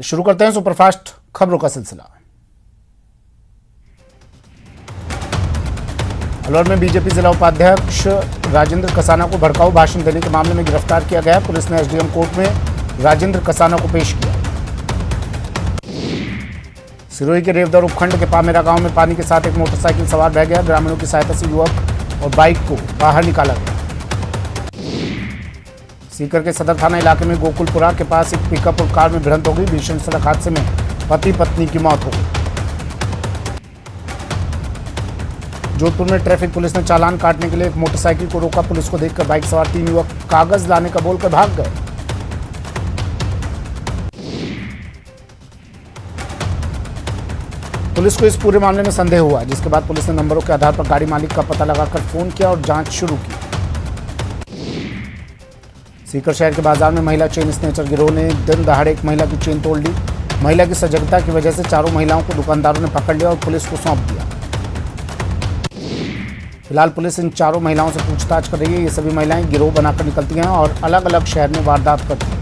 शुरू करते हैं सुपरफास्ट खबरों का सिलसिला। अलवर में बीजेपी जिला उपाध्यक्ष राजेंद्र कसाना को भड़काऊ भाषण देने के मामले में गिरफ्तार किया गया। पुलिस ने एसडीएम कोर्ट में राजेंद्र कसाना को पेश किया। सिरोही के रेवदर उपखंड के पामेरा गांव में पानी के साथ एक मोटरसाइकिल सवार बह गया। ग्रामीणों की सहायता से युवक और बाइक को बाहर निकाला गया। सीकर के सदर थाना इलाके में गोकुलपुरा के पास एक पिकअप और कार में भिड़ंत हो गई। भीषण सड़क हादसे में पति पत्नी की मौत हो गई। जोधपुर में ट्रैफिक पुलिस ने चालान काटने के लिए एक मोटरसाइकिल को रोका। पुलिस को देखकर बाइक सवार 3 युवक कागज लाने का बोलकर भाग गए। पुलिस को इस पूरे मामले में संदेह हुआ, जिसके बाद पुलिस ने नंबरों के आधार पर गाड़ी मालिक का पता लगाकर फोन किया और जांच शुरू की। सीकर शहर के बाजार में महिला चेन स्नेचर गिरोह ने दिन दहाड़े एक महिला की चेन तोड़ ली। महिला की सजगता की वजह से चारों महिलाओं को दुकानदारों ने पकड़ लिया और पुलिस को सौंप दिया। फिलहाल पुलिस इन चारों महिलाओं से पूछताछ कर रही है। ये सभी महिलाएं गिरोह बनाकर निकलती हैं और अलग अलग शहर में वारदात करती हैं।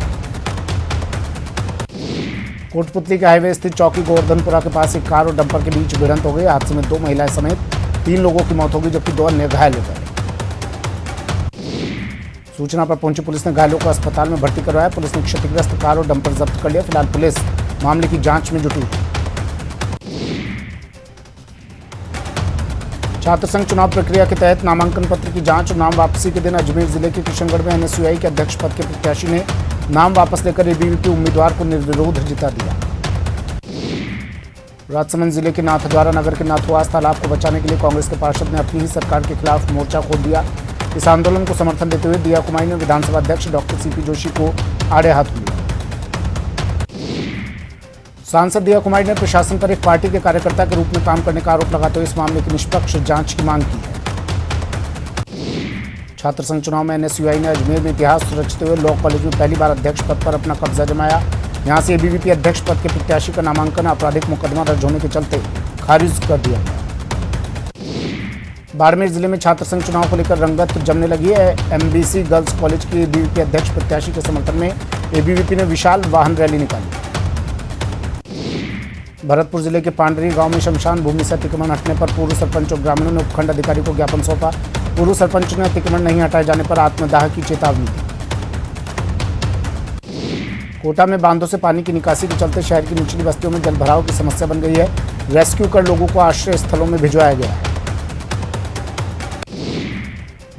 कोटपुतली के हाईवे स्थित चौकी गोवर्धनपुरा के पास एक कार और डंपर के बीच भिड़ंत हो गई। हादसे में 2 महिलाएं समेत 3 लोगों की मौत हो गई, जबकि 2 अन्य घायल हो गए। सूचना पर पहुंची पुलिस ने घायलों को अस्पताल में भर्ती करवाया। पुलिस ने क्षतिग्रस्त कार और डंपर जब्त कर लिया। फिलहाल पुलिस मामले की जांच में जुटी है। छात्र संघ चुनाव प्रक्रिया के तहत नामांकन पत्र की जांच और नाम वापसी के दिन अजमेर जिले के किशनगढ़ में एनएसयूआई के अध्यक्ष पद के प्रत्याशी ने नाम वापस लेकर एबीवीपी उम्मीदवार को निर्विरोध जिता दिया। राजसमंद जिले के नाथद्वारा नगर के नाथुआस तालाब को बचाने के लिए कांग्रेस के पार्षद ने अपनी ही सरकार के खिलाफ मोर्चा खोल दिया। इस आंदोलन को समर्थन देते हुए दिया कुमारी ने विधानसभा अध्यक्ष डॉक्टर सीपी जोशी को आड़े हाथ लिया। सांसद दिया कुमारी ने प्रशासन पर एक पार्टी के कार्यकर्ता के रूप में काम करने का आरोप लगाते हुए इस मामले की निष्पक्ष जांच की मांग की है। छात्र संघ चुनाव में एनएसयूआई ने अजमेर में इतिहास रचते हुए लॉ कॉलेज में पहली बार अध्यक्ष पद पर अपना कब्जा जमाया। यहां से एबीवीपी अध्यक्ष पद के प्रत्याशी का नामांकन आपराधिक मुकदमा दर्ज होने के चलते खारिज कर दिया गया। बाड़मेर जिले में छात्र संघ चुनाव को लेकर रंगत जमने लगी है। एमबीसी गर्ल्स कॉलेज के एबीवीपी अध्यक्ष प्रत्याशी के समर्थन में एबीवीपी ने विशाल वाहन रैली निकाली। भरतपुर जिले के पांडरी गांव में शमशान भूमि से अतिक्रमण हटने पर पूर्व सरपंच और ग्रामीणों ने उपखंड अधिकारी को ज्ञापन सौंपा। पूर्व सरपंच ने अतिक्रमण नहीं हटाए जाने पर आत्मदाह की चेतावनी दी। कोटा में बांधों से पानी की निकासी के चलते शहर की निचली बस्तियों में जलभराव की समस्या बन गई है। रेस्क्यू कर लोगों को आश्रय स्थलों में भिजवाया गया है।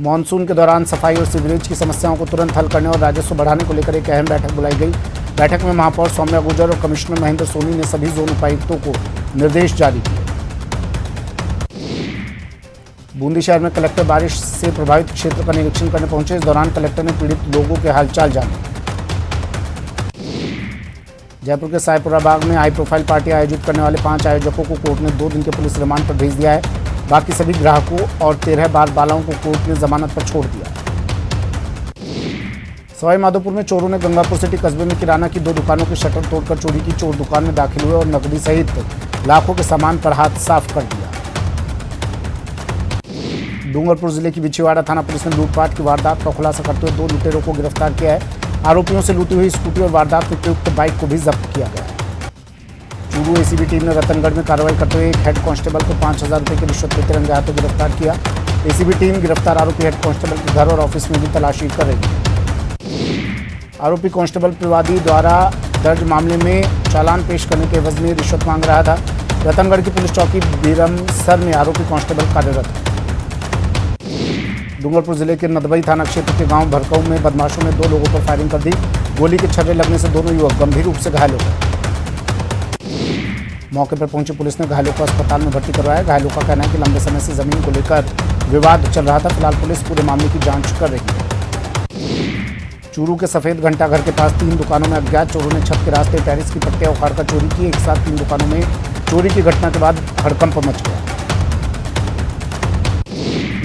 मानसून के दौरान सफाई और सीवरेज की समस्याओं को तुरंत हल करने और राजस्व बढ़ाने को लेकर एक अहम बैठक बुलाई गई। बैठक में महापौर सौम्या गुर्जर और कमिश्नर महेंद्र सोनी ने सभी जोन उपायुक्तों को निर्देश जारी किए। बूंदी शहर में कलेक्टर बारिश से प्रभावित क्षेत्र का निरीक्षण करने पहुंचे। इस दौरान कलेक्टर ने पीड़ित लोगों के हालचाल जाने। जयपुर के सायपुरा बाग में हाई प्रोफाइल पार्टी आयोजित करने वाले 5 आयोजकों को कोर्ट ने 2 दिन के पुलिस रिमांड पर भेज दिया है। बाकी सभी ग्राहकों और 13 बाल बालाओं को कोर्ट ने जमानत पर छोड़ दिया। सवाई माधोपुर में चोरों ने गंगापुर सिटी कस्बे में किराना की 2 दुकानों के शटर तोड़कर चोरी की। चोर दुकान में दाखिल हुए और नकदी सहित लाखों के सामान पर हाथ साफ कर दिया। डूंगरपुर जिले की बिछीवाड़ा थाना पुलिस ने लूटपाट की वारदात का खुलासा करते हुए 2 लुटेरों को गिरफ्तार किया है। आरोपियों से लूटी हुई स्कूटी और वारदात में प्रयुक्त बाइक को भी जब्त किया गया है। चूरू एसीबी टीम ने रतनगढ़ में कार्रवाई करते हुए एक हेड कांस्टेबल को 5000 रुपये की रिश्वत लेते रंगे हाथों गिरफ्तार किया। एसीबी टीम गिरफ्तार आरोपी हेड कांस्टेबल के घर और ऑफिस में भी तलाशी कर रही है। आरोपी कांस्टेबल प्रवादी द्वारा दर्ज मामले में चालान पेश करने के एवज में रिश्वत मांग रहा था। रतनगढ़ की पुलिस चौकी बीरमसर में आरोपी कांस्टेबल कार्यरत है। डूंगरपुर जिले के नदबई थाना क्षेत्र के गांव भरकऊ में बदमाशों ने 2 लोगों पर फायरिंग कर दी। गोली के छर्रे लगने से दोनों युवक गंभीर रूप से घायल हो गए। मौके पर पहुंची पुलिस ने घायलों को अस्पताल में भर्ती करवाया। घायलों का कहना है कि लंबे समय से जमीन को लेकर विवाद चल रहा था। फिलहाल पुलिस पूरे मामले की जांच कर रही है। चूरू के सफेद घंटा घर के पास 3 दुकानों में अज्ञात चोरों ने छत के रास्ते टेरिस की पट्टियां उखाड़कर चोरी की। एक साथ 3 दुकानों में चोरी की घटना के बाद हड़कंप मच गया।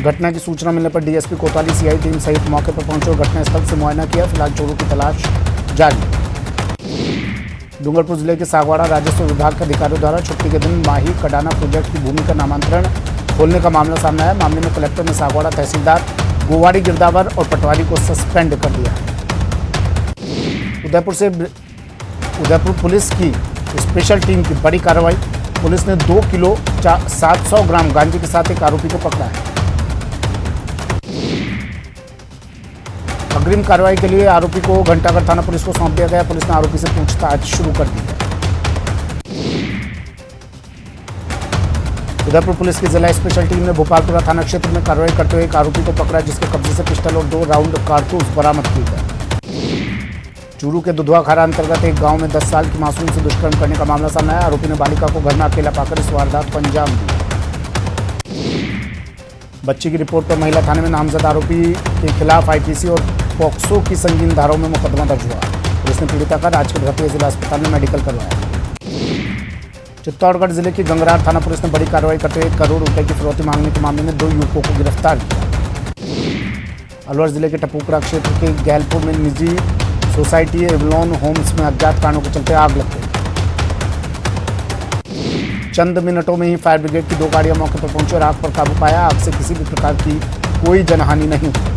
घटना की सूचना मिलने पर डीएसपी कोतवाली सीआई टीम सहित मौके पर पहुंचे और घटनास्थल से मुआयना किया। फिलहाल चोरों की तलाश जारी। डूंगरपुर जिले के सागवाड़ा राजस्व विभाग के अधिकारियों द्वारा छुट्टी के दिन माही कडाना प्रोजेक्ट की भूमि का नामांतरण खोलने का मामला सामने आया। मामले में कलेक्टर ने सागवाड़ा तहसीलदार गोवाड़ी गिरदावर और पटवारी को सस्पेंड कर दिया है। उदयपुर से उदयपुर पुलिस की स्पेशल टीम की बड़ी कार्रवाई। पुलिस ने 2 किलो 700 ग्राम गांजे के साथ एक आरोपी को पकड़ा है। अग्रिम कार्रवाई के लिए आरोपी को घंटाघर थाना पुलिस को सौंप दिया गया। पुलिस ने आरोपी से पूछताछ शुरू कर दी है। उदयपुर पुलिस की जिला स्पेशल टीम ने भोपालपुरा थाना क्षेत्र में कार्रवाई करते हुए एक आरोपी को पकड़ा, जिसके कब्जे से पिस्टल और 2 राउंड कारतूस बरामद किए गए। चूरू के दुधवा खारा अंतर्गत एक गांव में 10 साल की मासूम से दुष्कर्म करने का मामला सामने आया। आरोपी ने बालिका को घर में अकेला पाकर इस वारदात को अंजाम दिया। बच्ची की रिपोर्ट पर महिला थाने में नामजद आरोपी के खिलाफ आईपीसी और पॉक्सो की संगीन धाराओं में मुकदमा दर्ज हुआ। पुलिस ने पीड़िता का राजकीय भरतीय जिला अस्पताल में मेडिकल करवाया। चित्तौड़गढ़ जिले की गंगरार थाना पुलिस ने बड़ी कार्रवाई करते हुए 1 करोड़ रुपए की फिरौती मांगने के मामले में 2 युवकों को गिरफ्तार किया। अलवर जिले के टपुकड़ा क्षेत्र के गैलपुर में निजी सोसाइटी एवलॉन होम्स में अज्ञात कारणों के चलते आग लग गई। चंद मिनटों में ही फायर ब्रिगेड की 2 गाड़ियां मौके पर पहुंची और आग पर काबू पाया। आग से किसी भी प्रकार की कोई जनहानि नहीं हुई।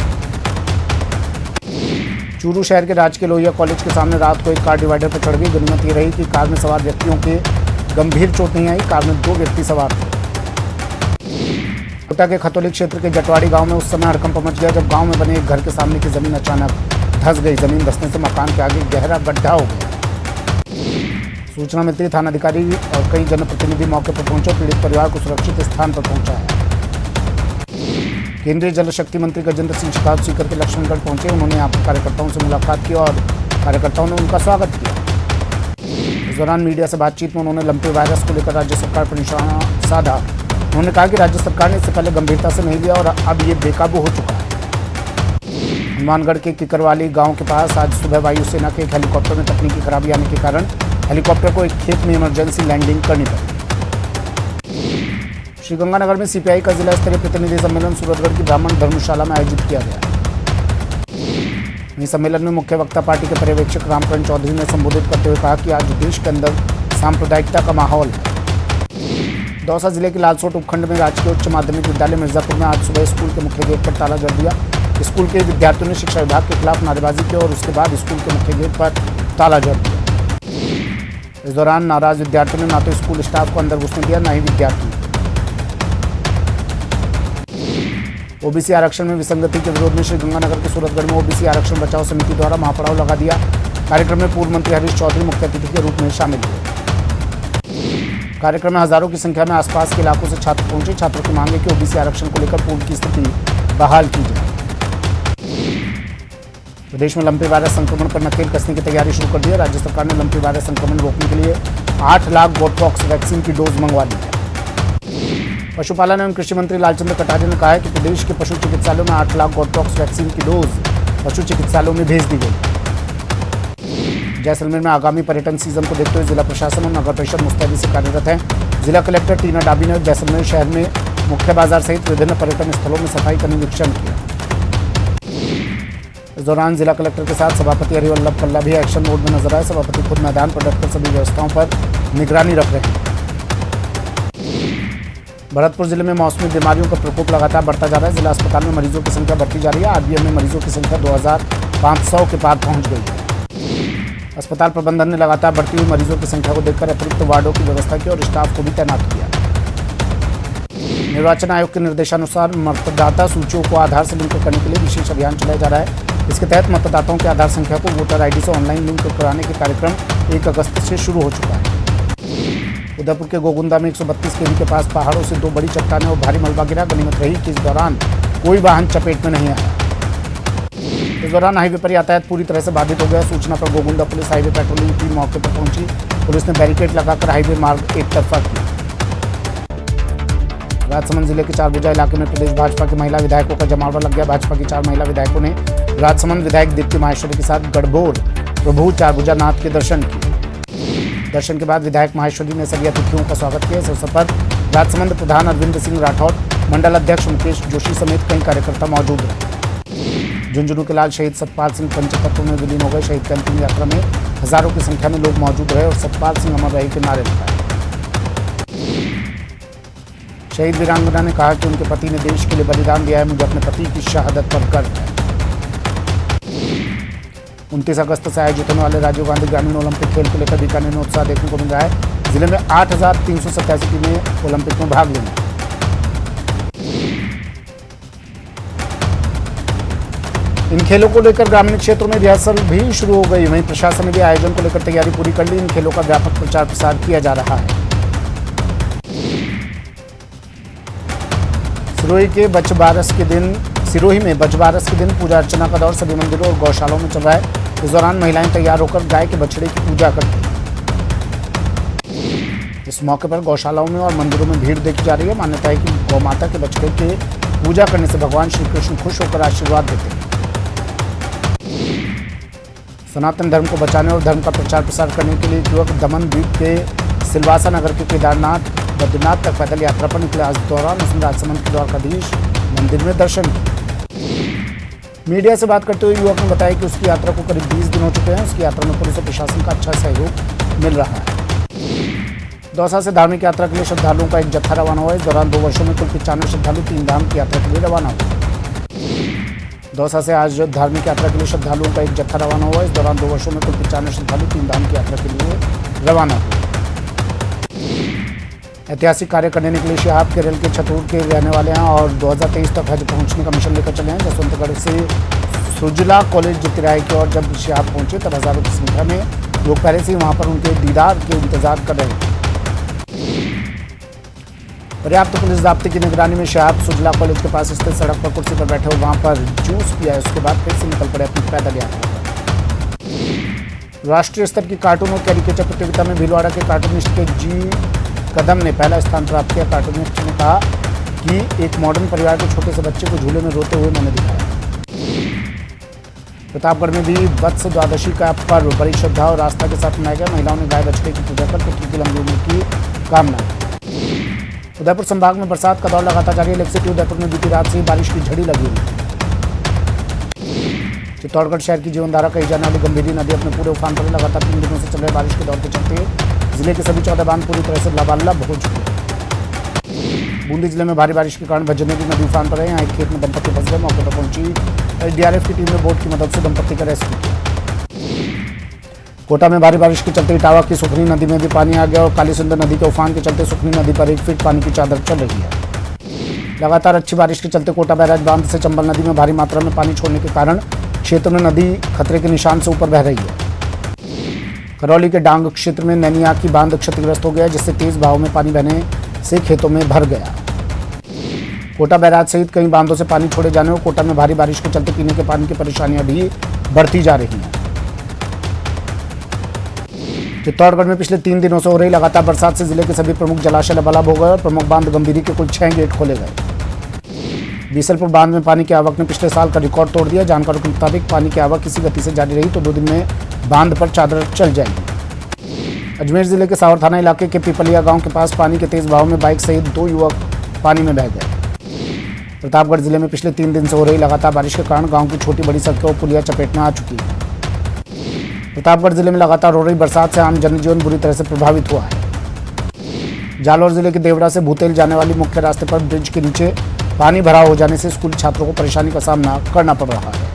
चूरू शहर के राजकीय लोहिया कॉलेज के सामने रात को एक कार डिवाइडर पर चढ़ गई। गनीमत ये रही कि कार में सवार व्यक्तियों के गंभीर चोट नहीं आई। कार में 2 व्यक्ति सवार थे। कोटा के खतौली क्षेत्र के जटवाड़ी गांव में उस समय हड़कंप मच गया जब गांव में बने एक घर के सामने की जमीन अचानक धंस गई। जमीन धंसने से मकान के आगे गहरा गड्ढा हो गया। सूचना मिलती थानाधिकारी और कई जनप्रतिनिधि मौके पर पहुंचे, पीड़ित परिवार को सुरक्षित स्थान पर पहुंचाया। केंद्रीय जल शक्ति मंत्री गजेंद्र सिंह शेखावत सीकर के लक्ष्मणगढ़ पहुंचे। उन्होंने यहाँ पर कार्यकर्ताओं से मुलाकात की और कार्यकर्ताओं ने उनका स्वागत किया। इस दौरान मीडिया से बातचीत में उन्होंने लंपे वायरस को लेकर राज्य सरकार पर निशाना साधा। उन्होंने कहा कि राज्य सरकार ने इससे पहले गंभीरता से नहीं लिया और अब ये बेकाबू हो चुका है। हनुमानगढ़ के किकरवाली गांव के पास आज सुबह वायुसेना के एक हेलीकॉप्टर में तकनीकी खराबी आने के कारण हेलीकॉप्टर को एक खेत में इमरजेंसी लैंडिंग करनी पड़ी। श्रीगंगानगर में सीपीआई का जिला स्तरीय प्रतिनिधि सम्मेलन सूरतगढ़ की ब्राह्मण धर्मशाला में आयोजित किया गया। इस सम्मेलन में मुख्य वक्ता पार्टी के पर्यवेक्षक रामकरण चौधरी ने संबोधित करते हुए कहा कि आज देश के अंदर सांप्रदायिकता का माहौल है। दौसा जिले के लालसोट उपखंड में राजकीय उच्च माध्यमिक विद्यालय मिर्जापुर में आज सुबह स्कूल के मुख्य गेट पर ताला जड़ दिया। स्कूल के विद्यार्थियों ने शिक्षा विभाग के खिलाफ नारेबाजी की और उसके बाद स्कूल के मुख्य गेट पर ताला जड़ दिया। इस दौरान नाराज विद्यार्थियों ने ना तो स्कूल स्टाफ को अंदर घुसने दिया, ना ही विद्यार्थियों। ओबीसी आरक्षण में विसंगति के विरोध में श्रीगंगानगर के सूरतगढ़ में ओबीसी आरक्षण बचाओ समिति द्वारा महापड़ाव लगा दिया। कार्यक्रम में पूर्व मंत्री हरीश चौधरी मुख्य अतिथि के रूप में शामिल हुए। कार्यक्रम में हजारों की संख्या में आसपास के इलाकों से छात्र पहुंचे। छात्रों की मांग है कि ओबीसी आरक्षण को लेकर पूर्व की स्थिति बहाल की जाए। प्रदेश में लंपे वायरस संक्रमण पर नकेल कसने की तैयारी शुरू कर दी है। राज्य सरकार ने लंपे वायरस संक्रमण रोकने के लिए 8 लाख बोटॉक्स वैक्सीन की डोज मंगवा ली है। पशुपालन एवं कृषि मंत्री लालचंद्र कटारिया ने कहा है कि प्रदेश के पशु चिकित्सालयों में 8 लाख बोटॉक्स वैक्सीन की डोज पशु चिकित्सालयों में भेज दी गई। जैसलमेर में आगामी पर्यटन सीजन को देखते हुए जिला प्रशासन और नगर परिषद मुस्तैदी से कार्यरत है। जिला कलेक्टर टीना डाबी ने जैसलमेर शहर में मुख्य बाजार सहित विभिन्न पर्यटन स्थलों में सफाई का निरीक्षण किया। इस दौरान जिला कलेक्टर के साथ सभापति हरिवल्लभ कल्ला भी एक्शन मोड में नजर आए। सभापति खुद मैदान पर डटकर सभी व्यवस्थाओं पर निगरानी रख रहे हैं। भरतपुर जिले में मौसमी बीमारियों का प्रकोप लगातार बढ़ता जा रहा है। जिला अस्पताल में मरीजों की संख्या बढ़ती जा रही है। आरबीएम में मरीजों की संख्या 2500 के पार पहुंच गई है। अस्पताल प्रबंधन ने लगातार बढ़ती हुई मरीजों की संख्या को देखकर अतिरिक्त वार्डों की व्यवस्था की और स्टाफ को भी तैनात किया। निर्वाचन आयोग के निर्देशानुसार मतदाता सूचियों को आधार से लिंक करने के लिए विशेष अभियान चलाया जा रहा है। इसके तहत मतदाताओं के आधार संख्या को वोटर आईडी से ऑनलाइन लिंक कराने के कार्यक्रम 1 अगस्त से शुरू हो चुका है। उदयपुर के गोगुंदा में 132 केवी के पास पहाड़ों से 2 बड़ी चट्टानें और भारी मलबा गिरा। गनीमत रही कि इस दौरान कोई वाहन चपेट में नहीं आया। इस दौरान हाईवे पर यातायात पूरी तरह से बाधित हो गया। सूचना पर Gogunda police highway patrolling team मौके पर पहुंची। पुलिस ने बैरिकेड लगाकर हाईवे मार्ग एक तरफा किया। राजसमंद जिले के चारभुजा इलाके में प्रदेश भाजपा के महिला विधायकों का जमावड़ा लग गया। भाजपा की 4 महिला विधायकों ने राजसमंद विधायक दीप्ति माहेश्वरी के साथ गढ़बोर प्रभु चारभुजा नाथ के दर्शन किए। दर्शन के बाद विधायक माहेश्वरी ने सभी अतिथियों का स्वागत किया। इस अवसर पर राजसमंद प्रधान अरविंद सिंह राठौर, मंडल अध्यक्ष मुकेश जोशी समेत कई कार्यकर्ता मौजूद रहे। झुंझुनू के लाल शहीद सतपाल सिंह पंचतत्व में विलीन हो गए। शहीद की अंतिम यात्रा में हजारों की संख्या में लोग मौजूद रहे और सतपाल सिंह अमर रहे के नारे लगाए। शहीद वीरांगना ने कहा कि उनके पति ने देश के लिए बलिदान दिया है। मुझे अपने पति की शहादत पर गर्व है। 29 अगस्त से आयोजित होने वाले राजीव गांधी ग्रामीण ओलंपिक खेल को लेकर बीकानेर में उत्साह देखने को मिल रहा है। जिले में 8,387 टीमें ओलंपिक में भाग लेंगी। इन खेलों को लेकर ग्रामीण क्षेत्रों में रिहर्सल भी शुरू हो गई। वहीं प्रशासन ने भी आयोजन को लेकर तैयारी पूरी कर ली। इन खेलों का व्यापक प्रचार प्रसार किया जा रहा है। सिरोही में बछबारस के दिन पूजा अर्चना का दौर सभी मंदिरों और गौशालाओं में चल रहा है। इस दौरान महिलाएं तैयार होकर गाय के बछड़े की पूजा करती हैं। इस मौके पर गौशालाओं में और मंदिरों में भीड़ देखी जा रही है। मान्यता है कि गौ माता के बछड़े के पूजा करने से भगवान श्री कृष्ण खुश होकर आशीर्वाद देते हैं। सनातन धर्म को बचाने और धर्म का प्रचार प्रसार करने के लिए युवक दमन द्वीप के सिलवासा नगर के केदारनाथ बद्रीनाथ तक पैदल यात्रा पर निकले। आज दौरान उसने राजसमंद के द्वारकाधीश मंदिर में दर्शन किए। मीडिया से बात करते हुए युवक ने बताया कि उसकी यात्रा को करीब 20 दिन हो चुके हैं। उसकी यात्रा में पुलिस और प्रशासन का अच्छा सहयोग मिल रहा है। दौसा से धार्मिक यात्रा के लिए श्रद्धालुओं का एक जत्था रवाना हुआ। इस दौरान 2 वर्षों में कुल 95 श्रद्धालु 3 धाम की यात्रा के लिए रवाना हुए। दौसा से आज धार्मिक यात्रा के लिए श्रद्धालुओं का एक जत्था रवाना हुआ। इस दौरान 2 वर्षों में कुल 95 श्रद्धालु 3 धाम की यात्रा के लिए रवाना हुए। ऐतिहासिक कार्य करने के लिए शिहाब केरल के छतूर के रहने वाले हैं और 2023 तक हज पहुंचने का मिशन लेकर चले हैं। जसवंतगढ़ से सुजला कॉलेज तिराहे की ओर जब शिहाब पहुंचे तब हजारों की संख्या में लोग पहले से वहां पर उनके दीदार के इंतजार कर रहे थे। पर्याप्त पुलिस जाब्ते की निगरानी में शिहाब सुजला कॉलेज के पास स्थित सड़क पर कुर्सी पर बैठे हुए वहां पर जूस पिया। उसके बाद फिर से निकल पड़े अपनी पैदल यात्रा पर। राष्ट्रीय स्तर की कार्टून और कैरिकेचर प्रतियोगिता में भीलवाड़ा के कार्टूनिस्ट के जी कदम ने पहला स्थान प्राप्त किया। कार्टूनिस्ट ने कहा कि एक मॉडर्न परिवार के छोटे से बच्चे को झूले में रोते हुए मैंने दिखाया। प्रतापगढ़ में भी वत्स द्वादशी का पर्व बड़ी श्रद्धा और आस्था के साथ मनाया गया। महिलाओं ने गाय बछड़े की पूजा कर पुत्र की लंबी उम्र की कामना। उदयपुर संभाग में बरसात का दौर लगातार जारी है। लेक सिटी उदयपुर में बीती रात से ही बारिश की झड़ी लगी हुई है। चित्तौड़गढ़ शहर की जीवनधारा कही जाने वाली गंभीरी नदी अपने पूरे उफान पर लगातार 3 दिनों से चल रहे बारिश के दौर के चलते जिले के सभी 14 बांध पूरी तरह से लबालब हो चुके हैं। बूंदी जिले में भारी बारिश के कारण भजनेरी नदी उफान पर है। यहाँ एक खेत में दंपत्ति फंस गए। मौके पर पहुंची एसडीआरएफ की टीम ने बोट की मदद से दंपत्ति का रेस्क्यू किया। कोटा में भारी बारिश के चलते इटावा की सुखनी नदी में भी पानी आ गया और काली सुंदर नदी के उफान के चलते सुखनी नदी पर 1 फीट पानी की चादर चल रही है। लगातार अच्छी बारिश के चलते कोटा बैराज बांध से चंबल नदी में भारी मात्रा में पानी छोड़ने के कारण क्षेत्र में नदी खतरे के निशान से ऊपर बह रही है। करौली के डांग क्षेत्र में नैनिया की बांध क्षतिग्रस्त हो गया, जिससे तेज बहाव में पानी बहने से खेतों में भर गया। कोटा बैराज सहित कई बांधों से पानी छोड़े जाने और कोटा में भारी बारिश के चलते पीने के पानी की परेशानियां भी बढ़ती जा रही हैं। चित्तौड़गढ़ में पिछले 3 दिनों से हो रही लगातार बरसात से जिले के सभी प्रमुख जलाशय लबालब हो गए और प्रमुख बांध गंभीरी के कुल 6 गेट खोले गए। बीसलपुर बांध में पानी की आवक ने पिछले साल का रिकॉर्ड तोड़ दिया। जानकारों के मुताबिक पानी की आवक इसी गति से जारी रही तो 2 दिन में बांध पर चादर चल जाएगी। अजमेर जिले के सावर थाना इलाके के पिपलिया गांव के पास पानी के तेज बहाव में बाइक सहित 2 युवक पानी में बह गए। प्रतापगढ़ जिले में पिछले 3 दिन से हो रही लगातार बारिश के कारण गांव की छोटी बड़ी सड़कें और पुलिया चपेट में आ चुकी है। प्रतापगढ़ जिले में लगातार हो रही बरसात से आम जनजीवन बुरी तरह से प्रभावित हुआ है। जालौर जिले के देवड़ा से भूतेल जाने वाली मुख्य रास्ते पर ब्रिज के नीचे पानी भराव हो जाने से स्कूली छात्रों को परेशानी का सामना करना पड़ रहा है।